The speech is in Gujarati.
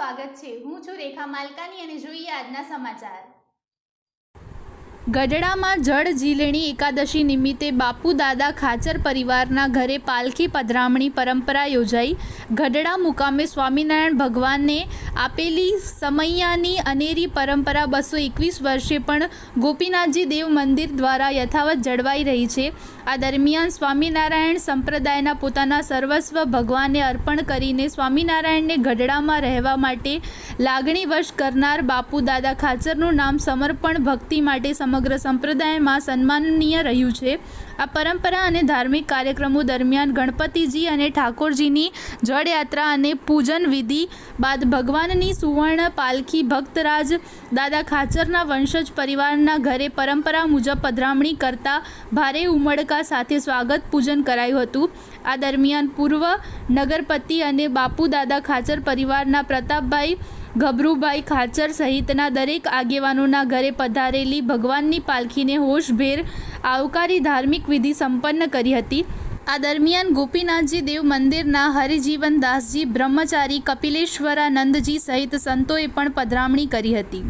સ્વાગત છે। હું છું રેખા માલકાની અને જોઈએ આજના સમાચાર। ગઢડામાં જળ ઝીલણી એકાદશી નિમિત્તે બાપુ દાદા ખાચર પરિવારના ઘરે પાલખી પધરામણી પરંપરા યોજાઈ। ગઢડા મુકામે સ્વામિનારાયણ ભગવાનને આપેલી સમૈયાની અનેરી પરંપરા 221 વર્ષે પણ ગોપીનાથજી દેવ મંદિર દ્વારા યથાવત જળવાઈ રહી છે। આ દરમિયાન સ્વામિનારાયણ સંપ્રદાયના પોતાના સર્વસ્વ ભગવાનને અર્પણ કરીને સ્વામિનારાયણને ગઢડામાં રહેવા માટે લાગણીવશ કરનાર બાપુ દાદા ખાચરનું નામ સમર્પણ ભક્તિ માટે સમગ્ર સંપ્રદાયમાં સન્માનનીય રહ્યું છે। આ પરંપરા અને ધાર્મિક કાર્યક્રમો દરમિયાન ગણપતિજી અને ઠાકોરજીની જળયાત્રા અને પૂજન વિધિ બાદ ભગવાનની સુવર્ણ પાલખી ભક્તરાજ દાદા ખાચરના વંશજ પરિવારના ઘરે પરંપરા મુજબ પધરામણી કરતા ભારે ઉમળકા સાથે સ્વાગત પૂજન કરાયું હતું। આ દરમિયાન પૂર્વ નગરપતિ અને બાપુ દાદા ખાચર પરિવારના પ્રતાપભાઈ ગભરુભાઈ ખાચર સહિતના દરેક આગેવાનોના ઘરે પધારેલી ભગવાનની પાલખીને હોશભેર આવકારી ધાર્મિક વિધિ સંપન્ન કરી હતી। આ દરમિયાન ગોપીનાથજી દેવ મંદિરના હરિજીવનદાસજી બ્રહ્મચારી કપિલેશ્વરાનંદજી સહિત સંતોએ પણ પધરામણી કરી હતી।